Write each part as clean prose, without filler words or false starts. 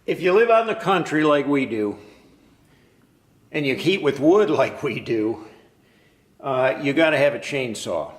If you live out in the country like we do, and you heat with wood like we do, you got to have a chainsaw.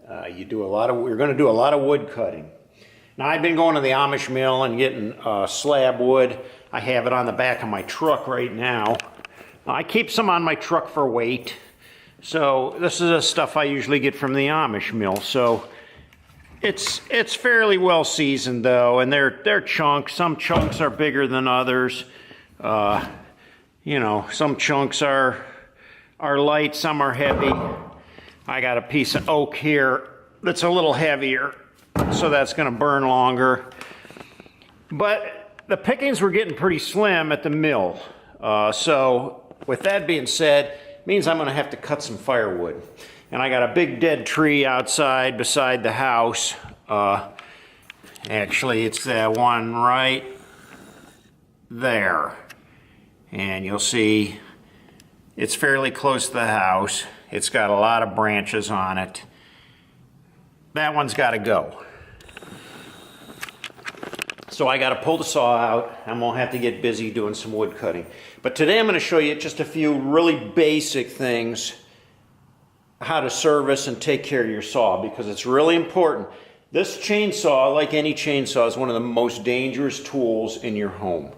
You're going to do a lot of wood cutting. Now, I've been going to the Amish mill and getting slab wood. I have it on the back of my truck right now. I keep some on my truck for weight. So this is the stuff I usually get from the Amish mill. So it's fairly well seasoned though, and they're chunks. Some chunks are bigger than others. You know, some chunks are light, some are heavy. I got a piece of oak here that's a little heavier, so that's going to burn longer. But the pickings were getting pretty slim at the mill. So with that being said, it means I'm going to have to cut some firewood. And I got a big dead tree outside beside the house. Actually, it's that one right there. And you'll see it's fairly close to the house. It's got a lot of branches on it. That one's got to go. So I got to pull the saw out. I'm going to have to get busy doing some wood cutting. But today I'm going to show you just a few really basic things how to service and take care of your saw, because it's really important. This chainsaw, like any chainsaw, is one of the most dangerous tools in your home.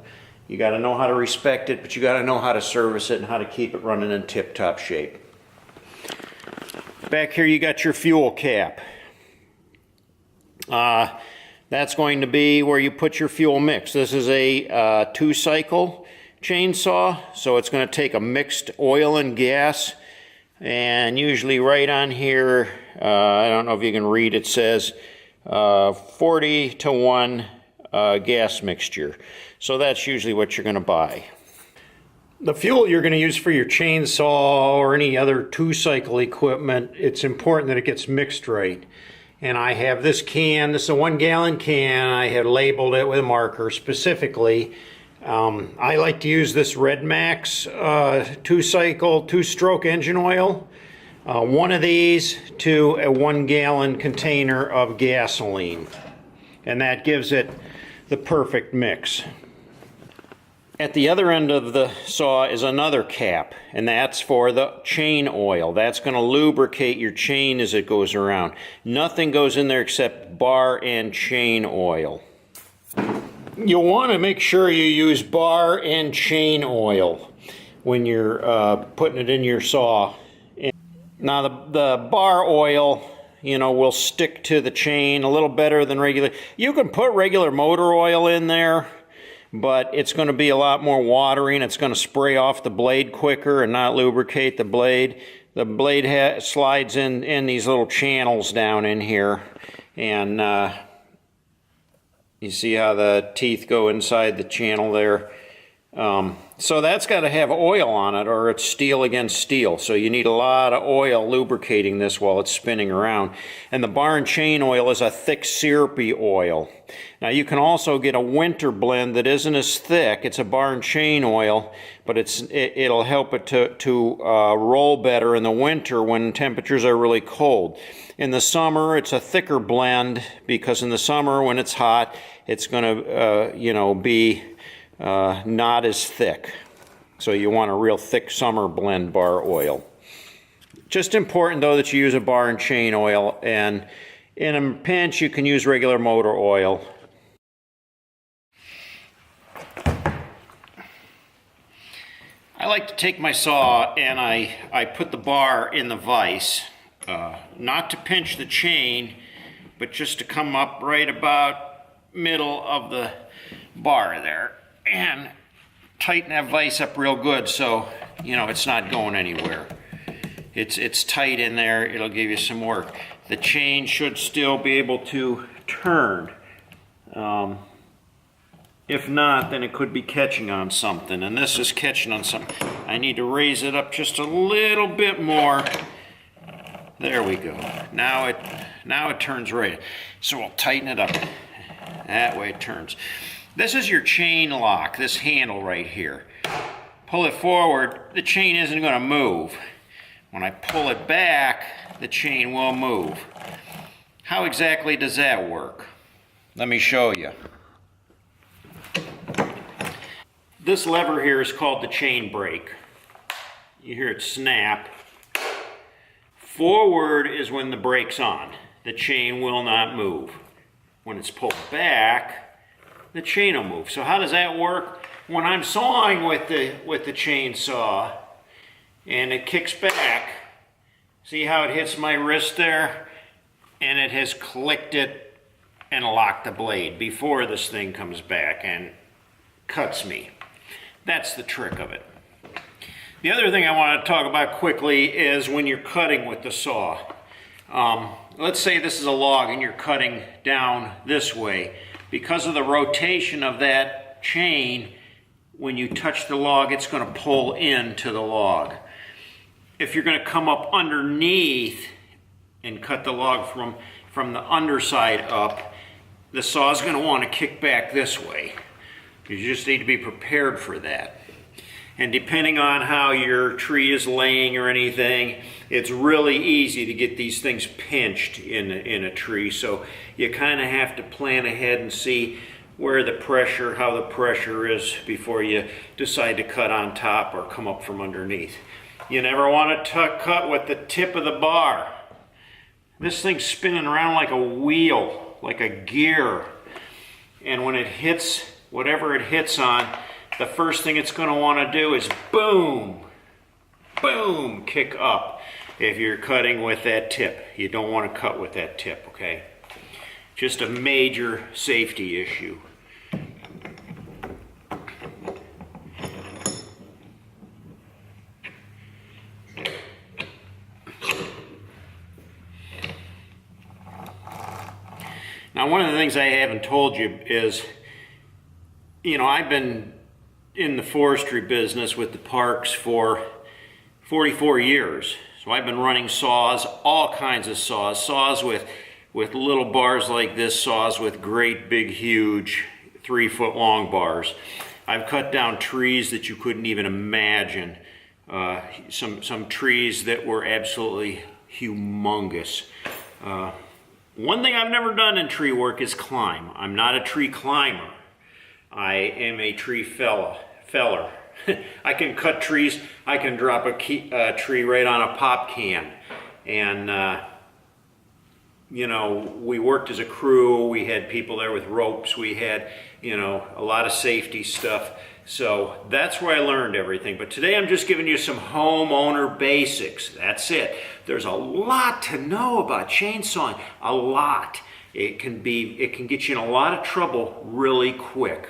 You got to know how to respect it, but you got to know how to service it and how to keep it running in tip-top shape. Back here you got your fuel cap. That's going to be where you put your fuel mix. This is a 2-cycle chainsaw, so it's going to take a mixed oil and gas. And usually right on here, I don't know if you can read, it says 40 to 1 gas mixture. So that's usually what you're going to buy. The fuel you're going to use for your chainsaw or any other 2-cycle equipment, it's important that it gets mixed right. And I have this can, this is a 1-gallon can. I have labeled it with a marker specifically. I like to use this Red Max 2-cycle, 2-stroke engine oil. One of these to a 1-gallon container of gasoline. And that gives it the perfect mix. At the other end of the saw is another cap, and that's for the chain oil. That's going to lubricate your chain as it goes around. Nothing goes in there except bar and chain oil. You'll want to make sure you use bar and chain oil when you're putting it in your saw. Now the bar oil, you know, will stick to the chain a little better than regular. You can put regular motor oil in there, but it's going to be a lot more watery and it's going to spray off the blade quicker and not lubricate the blade. The blade slides in these little channels down in here, and you see how the teeth go inside the channel there. So that's got to have oil on it, or it's steel against steel. So you need a lot of oil lubricating this while it's spinning around. And the bar and chain oil is a thick, syrupy oil. Now you can also get a winter blend that isn't as thick. It's a bar and chain oil, but it'll help it to roll better in the winter when temperatures are really cold. In the summer, it's a thicker blend, because in the summer when it's hot, it's going to you know, be not as thick. So you want a real thick summer blend bar oil. Just important though that you use a bar and chain oil, and in a pinch you can use regular motor oil. I like to take my saw and I put the bar in the vise, not to pinch the chain, but just to come up right about middle of the bar there and tighten that vise up real good, so you know it's not going anywhere. It's tight in there. It'll give you some work. The chain should still be able to turn. If not, then it could be catching on something, and this is catching on something. I need to raise it up just a little bit more. There we go. Now it turns right. So we'll tighten it up. That way it turns. This is your chain lock, this handle right here. Pull it forward, the chain isn't going to move. When I pull it back, the chain will move. How exactly does that work? Let me show you. This lever here is called the chain brake. You hear it snap. Forward is when the brake's on. The chain will not move. When it's pulled back, the chain will move. So how does that work? When I'm sawing with the chainsaw and it kicks back, see how it hits my wrist there? And it has clicked it and locked the blade before this thing comes back and cuts me. That's the trick of it. The other thing I want to talk about quickly is when you're cutting with the saw. Let's say this is a log and you're cutting down this way. Because of the rotation of that chain, when you touch the log, it's going to pull into the log. If you're going to come up underneath and cut the log from the underside up, the saw is going to want to kick back this way. You just need to be prepared for that. And depending on how your tree is laying or anything, it's really easy to get these things pinched in a tree. So you kind of have to plan ahead and see where the pressure, how the pressure is before you decide to cut on top or come up from underneath. You never want to cut with the tip of the bar. This thing's spinning around like a wheel, like a gear. And when it hits whatever it hits on, the first thing it's going to want to do is boom, boom, kick up. If you're cutting with that tip, you don't want to cut with that tip, okay? Just a major safety issue. Now, one of the things I haven't told you is, you know, I've been in the forestry business with the parks for 44 years. So I've been running saws, all kinds of saws, saws with little bars like this, saws with great big huge 3-foot long bars. I've cut down trees that you couldn't even imagine. Some trees that were absolutely humongous. One thing I've never done in tree work is climb. I'm not a tree climber. I am a tree feller. I can cut trees. I can drop a tree right on a pop can. And, you know, we worked as a crew. We had people there with ropes. We had, you know, a lot of safety stuff. So that's where I learned everything. But today I'm just giving you some homeowner basics. That's it. There's a lot to know about chainsawing. A lot. It can get you in a lot of trouble really quick.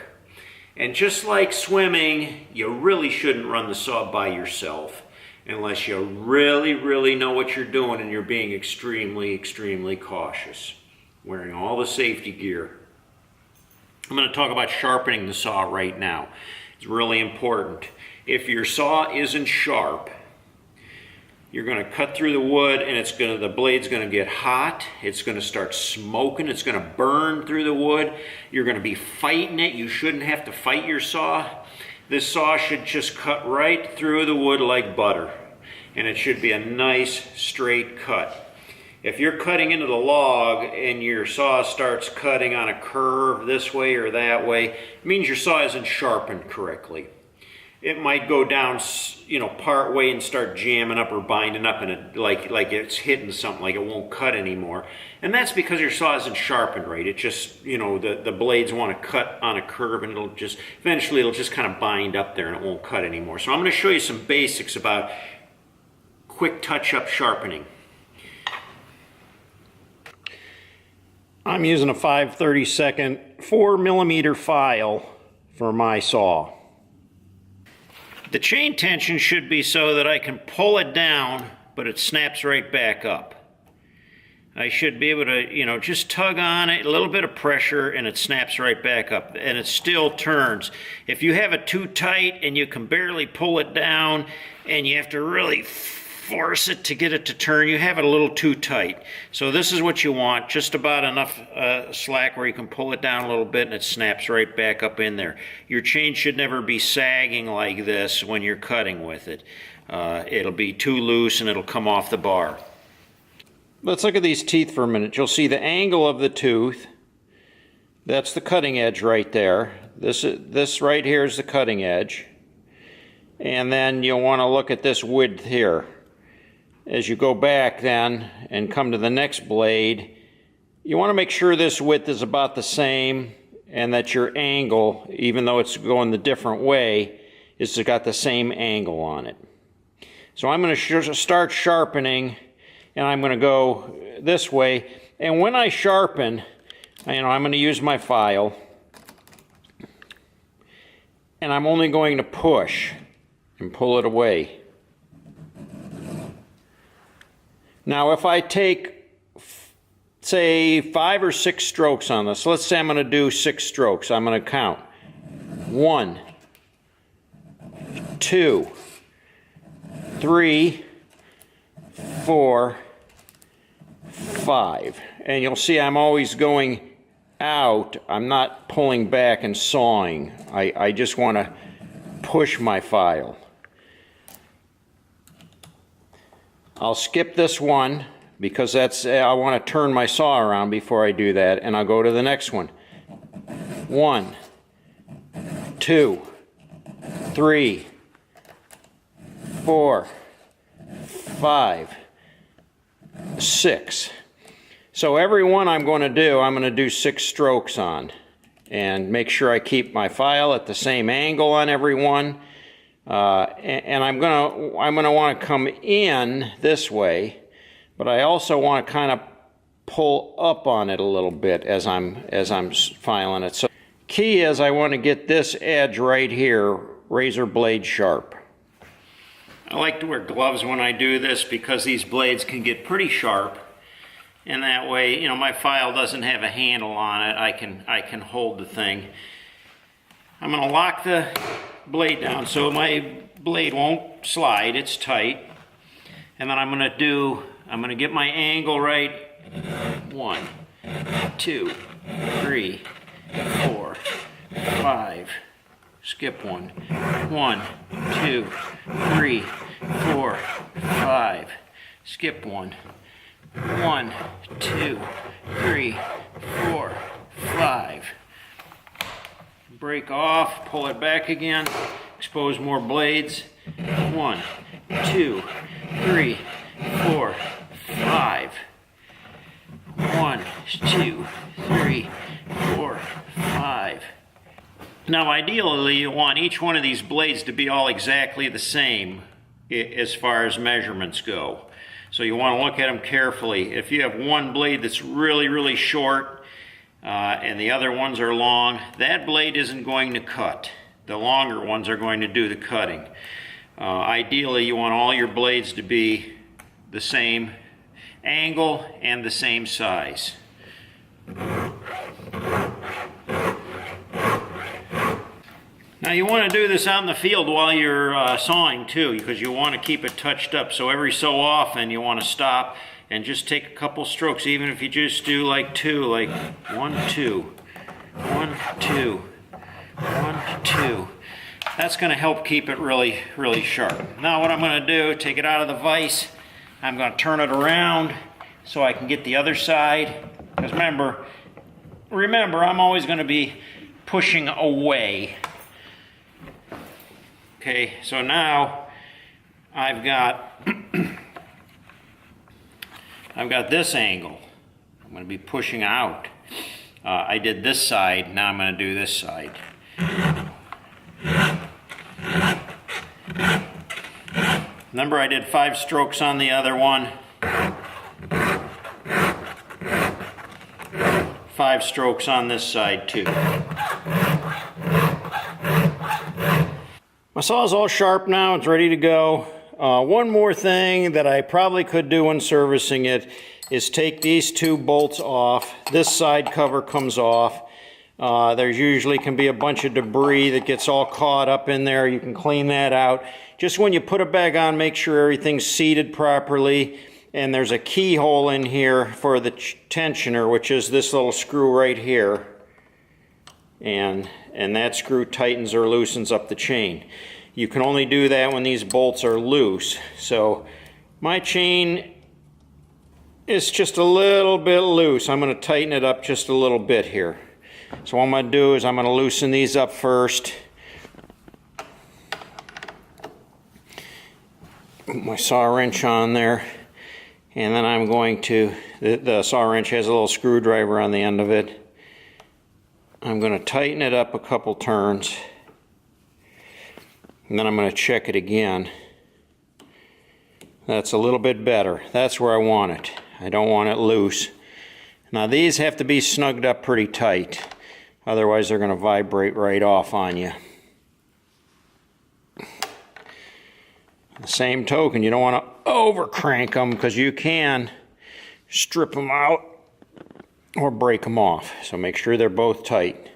And just like swimming, you really shouldn't run the saw by yourself unless you really, really know what you're doing and you're being extremely, extremely cautious. Wearing all the safety gear. I'm going to talk about sharpening the saw right now. It's really important. If your saw isn't sharp, you're going to cut through the wood and the blade's going to get hot. It's going to start smoking. It's going to burn through the wood. You're going to be fighting it. You shouldn't have to fight your saw. This saw should just cut right through the wood like butter. And it should be a nice straight cut. If you're cutting into the log and your saw starts cutting on a curve this way or that way, it means your saw isn't sharpened correctly. It might go down, you know, part way and start jamming up or binding up, and like it's hitting something, like it won't cut anymore. And that's because your saw isn't sharpened right. It just, you know, the blades want to cut on a curve, and eventually it'll just kind of bind up there and it won't cut anymore. So I'm going to show you some basics about quick touch-up sharpening. I'm using a 5/32 4mm file for my saw. The chain tension should be so that I can pull it down, but it snaps right back up. I should be able to, you know, just tug on it, a little bit of pressure, and it snaps right back up, and it still turns. If you have it too tight and you can barely pull it down, and you have to really force it to get it to turn, you have it a little too tight. So this is what you want, just about enough slack where you can pull it down a little bit and it snaps right back up in there. Your chain should never be sagging like this when you're cutting with it. It'll be too loose and it'll come off the bar. Let's look at these teeth for a minute. You'll see the angle of the tooth That's the cutting edge right there. This right here is the cutting edge. And then you'll want to look at this width here. As you go back then and come to the next blade, you want to make sure this width is about the same and that your angle, even though it's going the different way, is got the same angle on it. So I'm going to start sharpening, and I'm going to go this way. And when I sharpen, I'm going to use my file, and I'm only going to push and pull it away. Now if I take, say, 5 or 6 strokes on this, let's say I'm going to do 6 strokes. I'm going to count 1, 2, 3, 4, 5. And you'll see I'm always going out. I'm not pulling back and sawing. I just want to push my file. I'll skip this one because I want to turn my saw around before I do that, and I'll go to the next one. 1, 2, 3, 4, 5, 6. So every one I'm going to do 6 strokes on, and make sure I keep my file at the same angle on every one. And I'm gonna want to come in this way, but I also want to kind of pull up on it a little bit as I'm filing it. So key is I want to get this edge right here razor blade sharp. I like to wear gloves when I do this because these blades can get pretty sharp, and that way, my file doesn't have a handle on it. I can hold the thing. I'm going to lock the blade down so my blade won't slide. It's tight. And then I'm going to get my angle right. 1, 2, 3, 4, 5. Skip one. 1, 2, 3, 4, 5. Skip one. 1, 2, 3, 4, 5. Break off, pull it back again, expose more blades. 1, 2, 3, 4, 5. 1, 2, 3, 4, 5. Now ideally you want each one of these blades to be all exactly the same as far as measurements go. So you want to look at them carefully. If you have one blade that's really short and the other ones are long, that blade isn't going to cut. The longer ones are going to do the cutting. Ideally you want all your blades to be the same angle and the same size. Now you want to do this out in the field while you're sawing too, because you want to keep it touched up. So every so often you want to stop and just take a couple strokes, even if you just do like 2, like 1, 2, 1, 2, 1, 2. That's going to help keep it really sharp. Now what I'm going to do, take it out of the vise, I'm going to turn it around so I can get the other side. Because remember, I'm always going to be pushing away. Okay, so now I've got this angle. I'm going to be pushing out. I did this side, now I'm going to do this side. Remember, I did 5 strokes on the other one. 5 strokes on this side too. My saw is all sharp now, it's ready to go. One more thing that I probably could do when servicing it is take these 2 bolts off. This side cover comes off. There usually can be a bunch of debris that gets all caught up in there. You can clean that out. Just when you put it back on, make sure everything's seated properly. And there's a keyhole in here for the tensioner, which is this little screw right here. And that screw tightens or loosens up the chain. You can only do that when these bolts are loose. So my chain is just a little bit loose. I'm going to tighten it up just a little bit here. So what I'm going to do is I'm going to loosen these up first. Put my saw wrench on there, and then I'm going to, the saw wrench has a little screwdriver on the end of it. I'm going to tighten it up a couple turns, and then I'm going to check it again. That's a little bit better. That's where I want it. I don't want it loose. Now these have to be snugged up pretty tight, otherwise they're going to vibrate right off on you. The same token, you don't want to over crank them, because you can strip them out or break them off. So make sure they're both tight.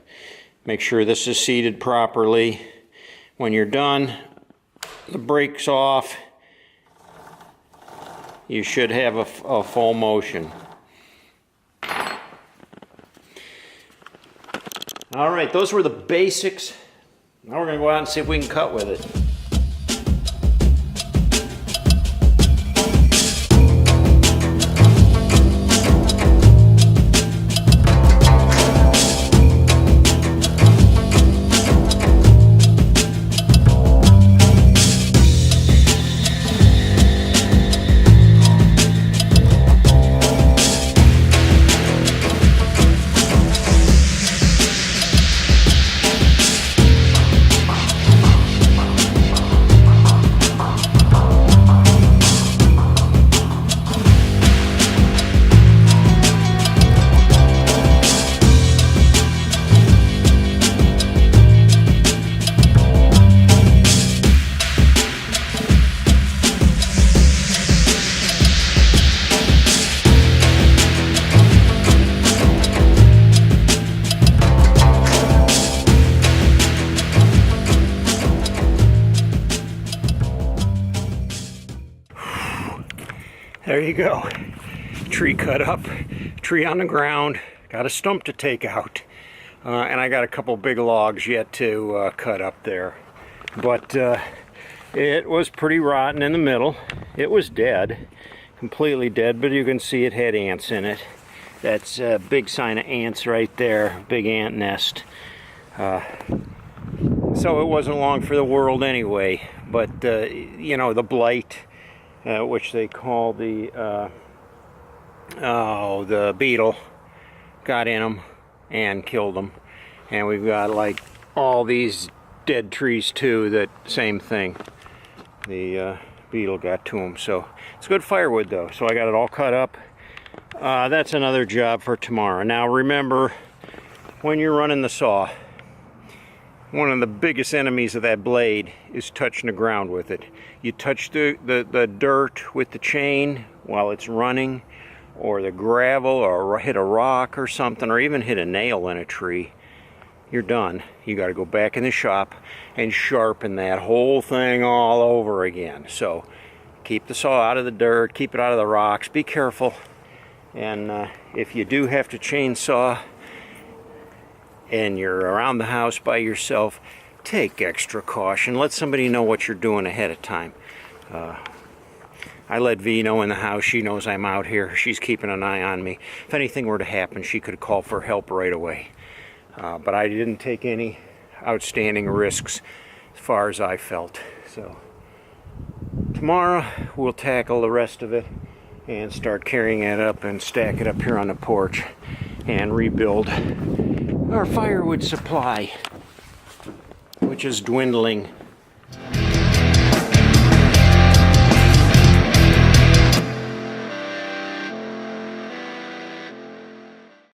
Make sure this is seated properly. When you're done, the brake's off. You should have a full motion. All right, those were the basics. Now we're going to go out and see if we can cut with it. There you go. Tree cut up, tree on the ground, got a stump to take out, and I got a couple big logs yet to cut up there. But it was pretty rotten in the middle. It was dead, completely dead, but you can see it had ants in it. That's a big sign of ants right there, big ant nest. So it wasn't long for the world anyway, but you know, the blight, which they call the beetle, got in them and killed them. And we've got like all these dead trees too, that same thing. The beetle got to them. So it's good firewood though. So I got it all cut up. That's another job for tomorrow. Now remember, when you're running the saw, one of the biggest enemies of that blade is touching the ground with it. You touch the dirt with the chain while it's running, or the gravel, or hit a rock or something, or even hit a nail in a tree, you're done. You got to go back in the shop and sharpen that whole thing all over again. So keep the saw out of the dirt, keep it out of the rocks, be careful. And if you do have to chainsaw and you're around the house by yourself, take extra caution. Let somebody know what you're doing ahead of time. I let V know in the house. She knows I'm out here. She's keeping an eye on me. If anything were to happen, she could call for help right away. But I didn't take any outstanding risks as far as I felt. So tomorrow we'll tackle the rest of it and start carrying it up and stack it up here on the porch and rebuild our firewood supply, which is dwindling.